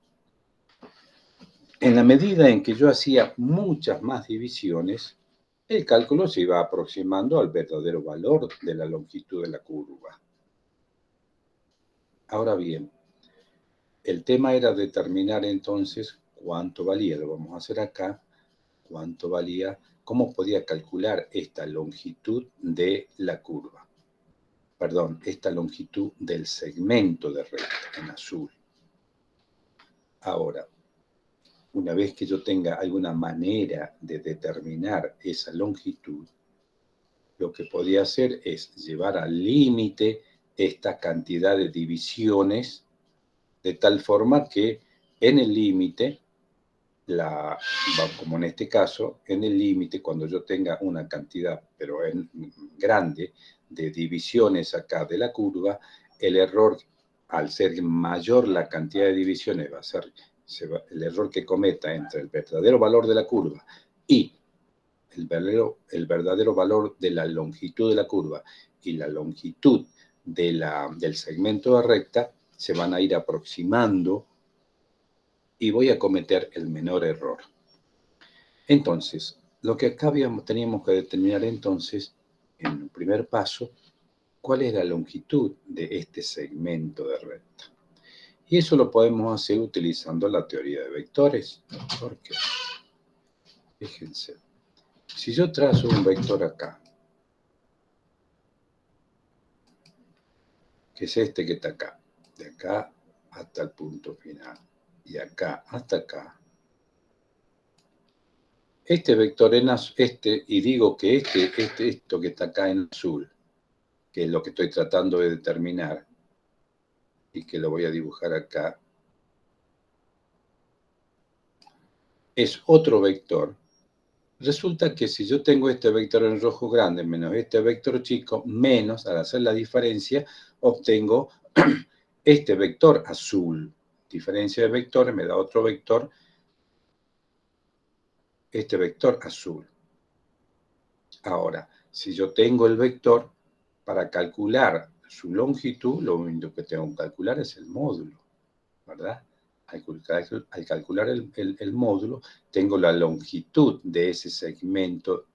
En la medida en que yo hacía muchas más divisiones, el cálculo se iba aproximando al verdadero valor de la longitud de la curva. Ahora bien, el tema era determinar entonces cuánto valía. Lo vamos a hacer acá. Cuánto valía, cómo podía calcular esta longitud de la curva. Perdón, esta longitud del segmento de recta en azul. Ahora, una vez que yo tenga alguna manera de determinar esa longitud, lo que podía hacer es llevar al límite esta cantidad de divisiones, de tal forma que en el límite, como en este caso, en el límite, cuando yo tenga una cantidad, pero grande, de divisiones acá de la curva, el error, al ser mayor la cantidad de divisiones, va a ser el error que cometa entre el verdadero valor de la curva y el verdadero valor de la longitud de la curva y la longitud del segmento de recta, se van a ir aproximando y voy a cometer el menor error. Entonces, lo que acá teníamos que determinar entonces, en el primer paso, cuál es la longitud de este segmento de recta. Y eso lo podemos hacer utilizando la teoría de vectores. ¿Por qué? Fíjense, si yo trazo un vector acá, que es este que está acá, de acá hasta el punto final, y acá hasta acá, este vector y digo que esto que está acá en azul, que es lo que estoy tratando de determinar, y que lo voy a dibujar acá, es otro vector. Resulta que si yo tengo este vector en rojo grande menos este vector chico, menos, al hacer la diferencia, obtengo este vector azul. Diferencia de vectores me da otro vector, este vector azul. Ahora, si yo tengo el vector, para calcular su longitud, lo único que tengo que calcular es el módulo, ¿verdad? Al calcular el módulo, tengo la longitud de ese segmento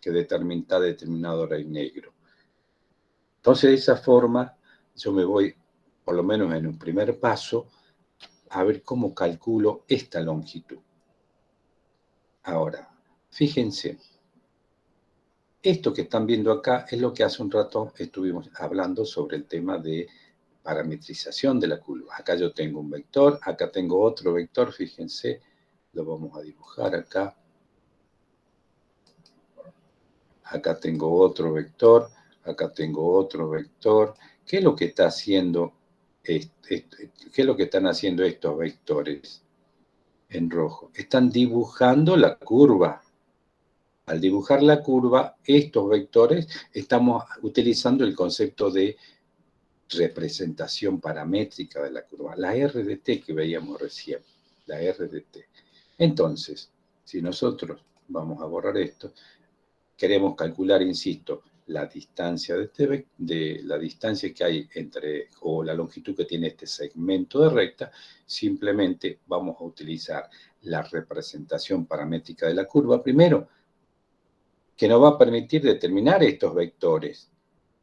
que está determinado ahora en negro. Entonces, de esa forma, yo me voy, por lo menos en un primer paso, a ver cómo calculo esta longitud. Ahora, fíjense, esto que están viendo acá es lo que hace un rato estuvimos hablando sobre el tema de parametrización de la curva. Acá yo tengo un vector, acá tengo otro vector, fíjense, lo vamos a dibujar acá. Acá tengo otro vector, acá tengo otro vector. ¿Qué es lo que está haciendo? ¿Qué es lo que están haciendo estos vectores en rojo? Están dibujando la curva. Al dibujar la curva, estos vectores, estamos utilizando el concepto de representación paramétrica de la curva, la RDT que veíamos recién, la RDT. Entonces, si nosotros vamos a borrar esto, queremos calcular, insisto, la distancia de la distancia que hay entre, o la longitud que tiene este segmento de recta, simplemente vamos a utilizar la representación paramétrica de la curva primero, que nos va a permitir determinar estos vectores.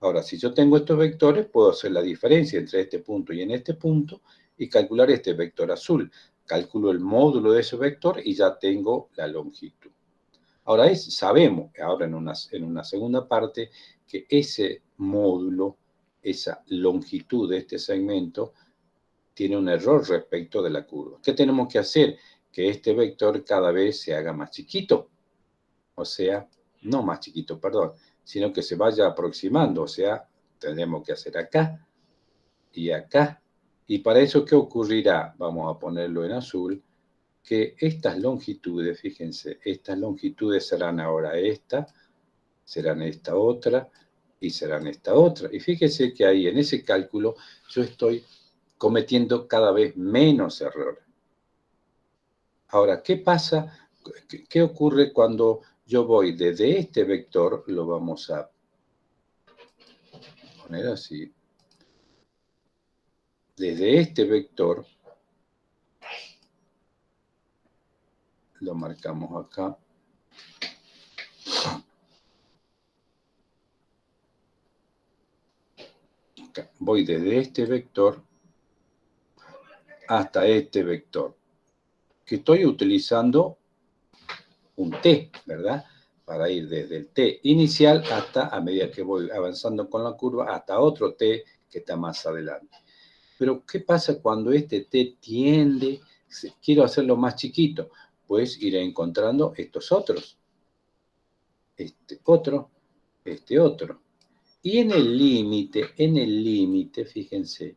Ahora, si yo tengo estos vectores, puedo hacer la diferencia entre este punto y en este punto y calcular este vector azul. Calculo el módulo de ese vector y ya tengo la longitud. Ahora sabemos, ahora en una segunda parte, que ese módulo, esa longitud de este segmento, tiene un error respecto de la curva. ¿Qué tenemos que hacer? Que este vector cada vez se haga más chiquito. O sea, no más chiquito, perdón, sino que se vaya aproximando. O sea, tendremos que hacer acá y acá. Y para eso, ¿qué ocurrirá? Vamos a ponerlo en azul. Que estas longitudes, fíjense, estas longitudes serán ahora esta, serán esta otra y serán esta otra. Y fíjense que ahí en ese cálculo yo estoy cometiendo cada vez menos errores. Ahora, ¿qué pasa? ¿Qué ocurre cuando yo voy desde este vector? Lo vamos a poner así. Desde este vector, lo marcamos acá. Voy desde este vector hasta este vector, que estoy utilizando un t, ¿verdad? Para ir desde el t inicial hasta, a medida que voy avanzando con la curva, hasta otro t que está más adelante. Pero, ¿qué pasa cuando este t tiende, quiero hacerlo más chiquito? Pues iré encontrando estos otros. Este otro, este otro. Y en el límite, fíjense,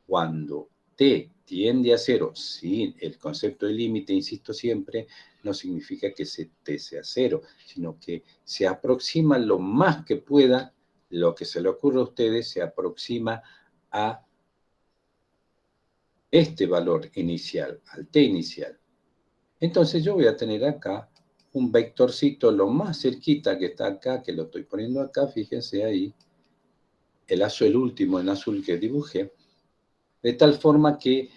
cuando t tiende a cero, sí, el concepto de límite, insisto siempre, no significa que t sea cero, sino que se aproxima lo más que pueda, lo que se le ocurre a ustedes, se aproxima a este valor inicial, al t inicial. Entonces yo voy a tener acá un vectorcito lo más cerquita que está acá, que lo estoy poniendo acá, fíjense ahí, el último en azul que dibujé, de tal forma que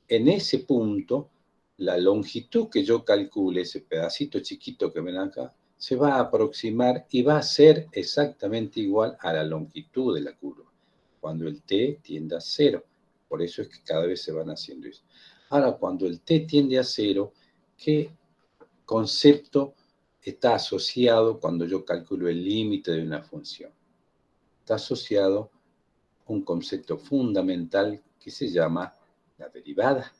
en ese punto, la longitud que yo calcule, ese pedacito chiquito que ven acá, se va a aproximar y va a ser exactamente igual a la longitud de la curva, cuando el t tiende a cero. Por eso es que cada vez se van haciendo eso. Ahora, cuando el t tiende a cero, ¿qué concepto está asociado cuando yo calculo el límite de una función? Está asociado a un concepto fundamental que se llama la derivada,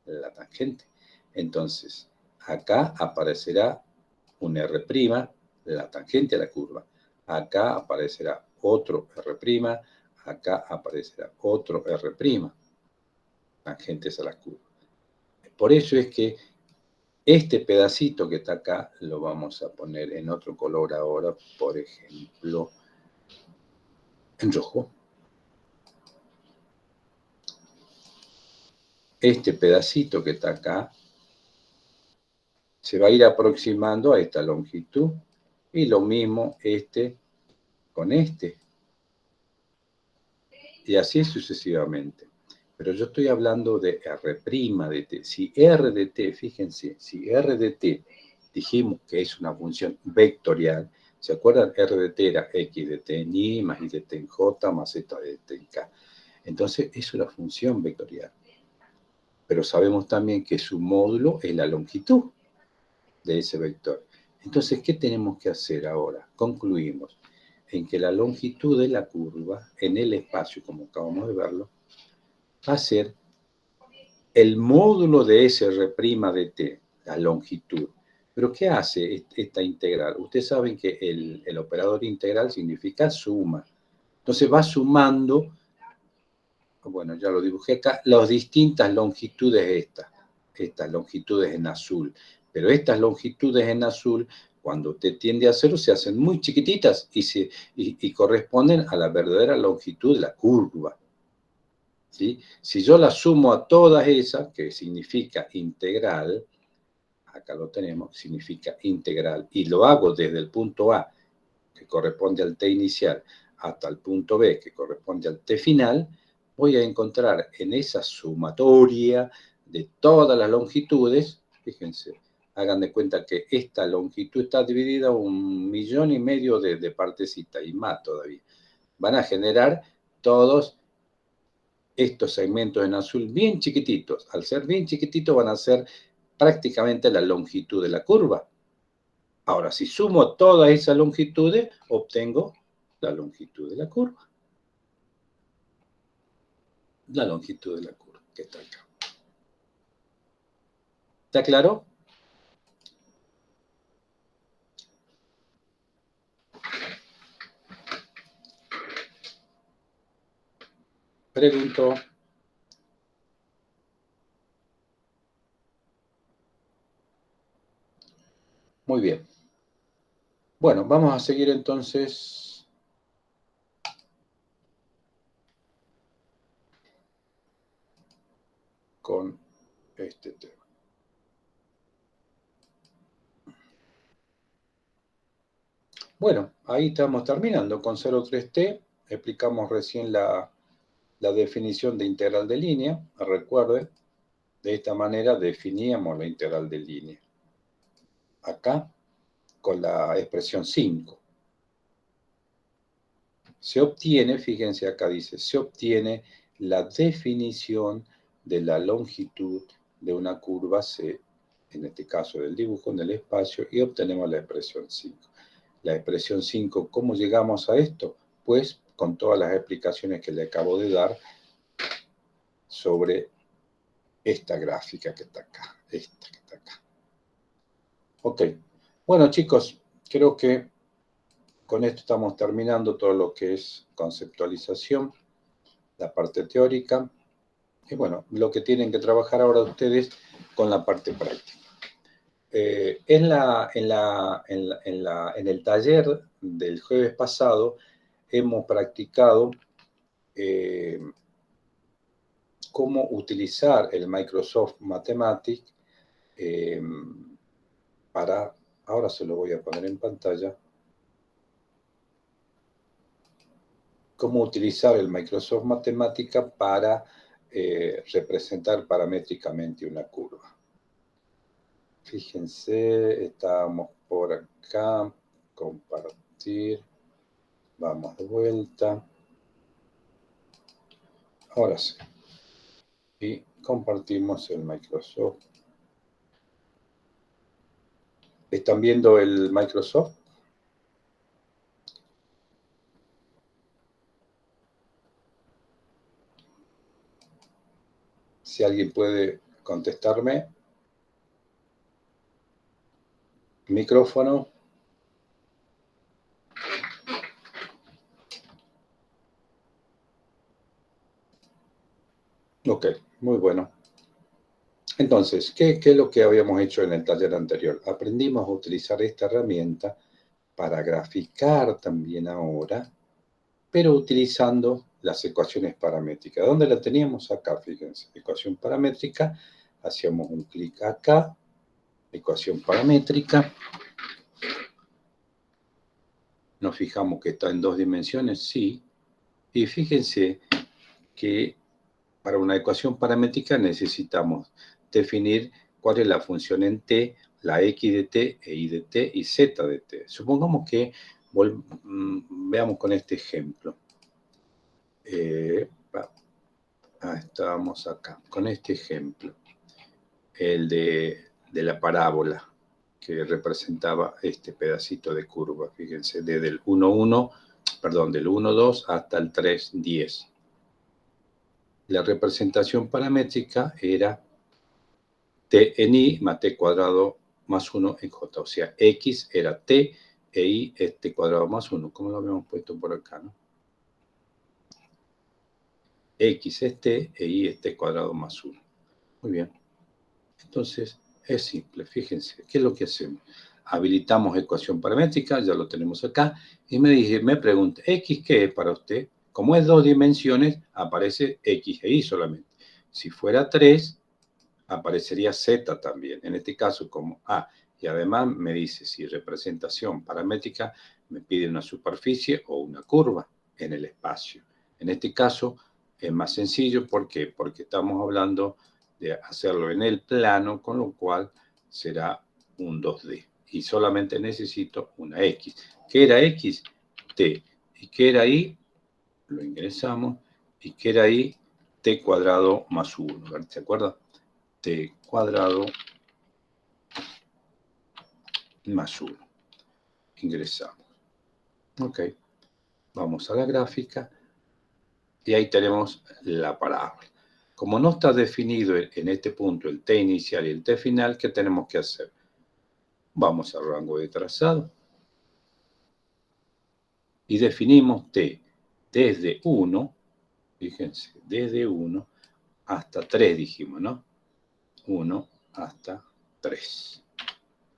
la tangente. Entonces, acá aparecerá un R', la tangente a la curva. Acá aparecerá otro R', acá aparecerá otro R', tangentes a la curva. Por eso es que este pedacito que está acá lo vamos a poner en otro color ahora, por ejemplo, en rojo. Este pedacito que está acá se va a ir aproximando a esta longitud y lo mismo este con este. Y así sucesivamente. Pero yo estoy hablando de R' de t. Si R de t, fíjense, si R de t dijimos que es una función vectorial, ¿se acuerdan? R de t era x de t en y más y de t en j más z de t en k. Entonces es una función vectorial. Pero sabemos también que su módulo es la longitud de ese vector. Entonces, ¿qué tenemos que hacer ahora? Concluimos en que la longitud de la curva en el espacio, como acabamos de verlo, va a ser el módulo de SR' de t, la longitud. ¿Pero qué hace esta integral? Ustedes saben que el operador integral significa suma. Entonces va sumando, bueno, ya lo dibujé acá, las distintas longitudes estas longitudes en azul. Pero estas longitudes en azul, cuando t tiende a cero, se hacen muy chiquititas y corresponden a la verdadera longitud de la curva. ¿Sí? Si yo la sumo a todas esas, que significa integral, acá lo tenemos, significa integral, y lo hago desde el punto A, que corresponde al t inicial, hasta el punto B, que corresponde al t final, voy a encontrar en esa sumatoria de todas las longitudes, fíjense, hagan de cuenta que esta longitud está dividida en 1,5 millones de partecitas, y más todavía. Van a generar todos estos segmentos en azul bien chiquititos. Al ser bien chiquititos van a ser prácticamente la longitud de la curva. Ahora, si sumo todas esas longitudes, obtengo la longitud de la curva. La longitud de la curva que está acá. ¿Está claro? Pregunto. Muy bien. Bueno, vamos a seguir entonces con este tema. Bueno, ahí estamos terminando con 0,3t. Explicamos recién la definición de integral de línea. Recuerden, de esta manera definíamos la integral de línea. Acá, con la expresión 5. Se obtiene, fíjense acá dice, se obtiene la definición de la longitud de una curva C, en este caso del dibujo en el espacio, y obtenemos la expresión 5. La expresión 5, ¿cómo llegamos a esto? Pues con todas las explicaciones que le acabo de dar sobre esta gráfica que está acá, esta que está acá. Ok, bueno chicos, creo que con esto estamos terminando todo lo que es conceptualización, la parte teórica, y bueno, lo que tienen que trabajar ahora ustedes con la parte práctica. En el taller del jueves pasado hemos practicado cómo utilizar el Microsoft Mathematics para, ahora se lo voy a poner en pantalla, cómo utilizar el Microsoft Matemática para representar paramétricamente una curva. Fíjense, estábamos por acá, compartir, vamos de vuelta. Ahora sí. Y compartimos el Microsoft. ¿Están viendo el Microsoft? Si alguien puede contestarme. Micrófono. Ok, muy bueno. Entonces, ¿qué es lo que habíamos hecho en el taller anterior? Aprendimos a utilizar esta herramienta para graficar también ahora, pero utilizando las ecuaciones paramétricas. ¿Dónde la teníamos? Acá, fíjense, ecuación paramétrica. Hacíamos un clic acá, ecuación paramétrica. Nos fijamos que está en 2 dimensiones, sí. Y fíjense que para una ecuación paramétrica necesitamos definir cuál es la función en t, la x de t, y de t y z de t. Supongamos que veamos con este ejemplo. Estábamos acá, con este ejemplo, el de la parábola que representaba este pedacito de curva, fíjense, desde el 1,1, perdón, del 1,2 hasta el 3,10. la representación paramétrica era t en i más t cuadrado más 1 en j. O sea, x era t e i es t cuadrado más 1, como lo habíamos puesto por acá, ¿no? X es t e y es t cuadrado más 1. Muy bien. Entonces, es simple. Fíjense, ¿qué es lo que hacemos? Habilitamos ecuación paramétrica, ya lo tenemos acá, y me pregunta, ¿X qué es para usted? Como es 2 dimensiones, aparece X e Y solamente. Si fuera 3, aparecería Z también. En este caso, como A. Y además me dice si representación paramétrica me pide una superficie o una curva en el espacio. En este caso es más sencillo. ¿Por qué? Porque estamos hablando de hacerlo en el plano, con lo cual será un 2D. Y solamente necesito una X. ¿Qué era X? T. ¿Y qué era Y? Lo ingresamos. ¿Y qué era Y? T cuadrado más 1. ¿Se acuerdan? T cuadrado más 1. Ingresamos. Ok. Vamos a la gráfica. Y ahí tenemos la parábola. Como no está definido en este punto el T inicial y el T final, ¿qué tenemos que hacer? Vamos al rango de trazado. Y definimos T desde 1, fíjense, desde 1 hasta 3 dijimos, ¿no? 1 hasta 3.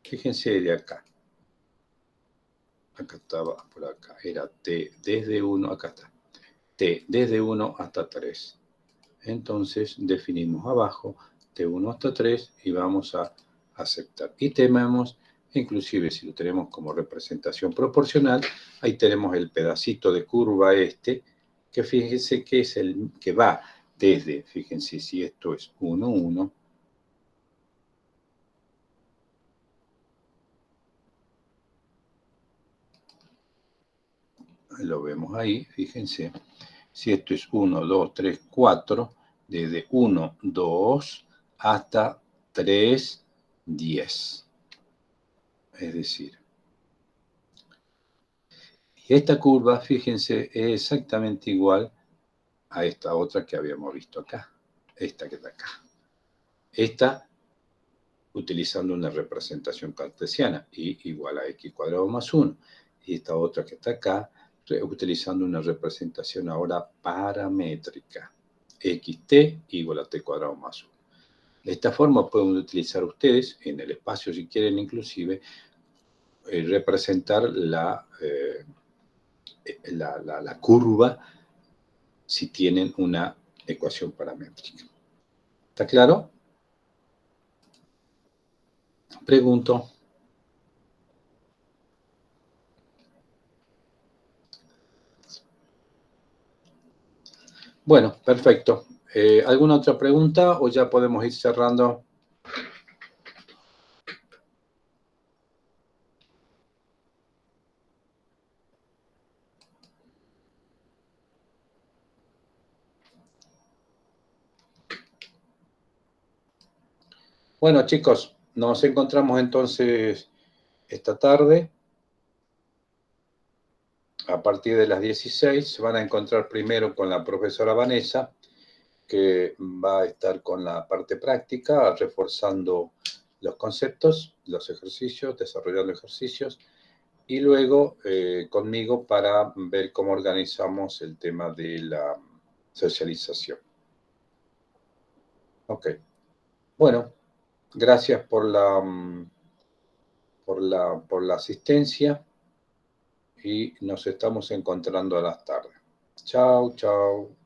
Fíjense de acá. Acá estaba, por acá. Era T desde 1, acá está. T desde 1 hasta 3. Entonces definimos abajo T1 hasta 3 y vamos a aceptar. Y tenemos, inclusive si lo tenemos como representación proporcional, ahí tenemos el pedacito de curva este, que fíjense que es el que va desde, fíjense si esto es 1, 1, lo vemos ahí, fíjense, si esto es 1, 2, 3, 4, desde 1, 2 hasta 3, 10. Es decir, y esta curva, fíjense, es exactamente igual a esta otra que habíamos visto acá, esta que está acá. Esta utilizando una representación cartesiana, y igual a x cuadrado más 1. Y esta otra que está acá, utilizando una representación ahora paramétrica, xt igual a t cuadrado más 1. De esta forma pueden utilizar ustedes, en el espacio si quieren inclusive, representar la curva si tienen una ecuación paramétrica. ¿Está claro? Pregunto. Bueno, perfecto. ¿Alguna otra pregunta o ya podemos ir cerrando? Bueno, chicos, nos encontramos entonces esta tarde. A partir de las 16 se van a encontrar primero con la profesora Vanessa, que va a estar con la parte práctica, reforzando los conceptos, los ejercicios, desarrollando ejercicios, y luego conmigo para ver cómo organizamos el tema de la socialización. Ok. Bueno, gracias por la asistencia y nos estamos encontrando a las tardes. Chao, chao.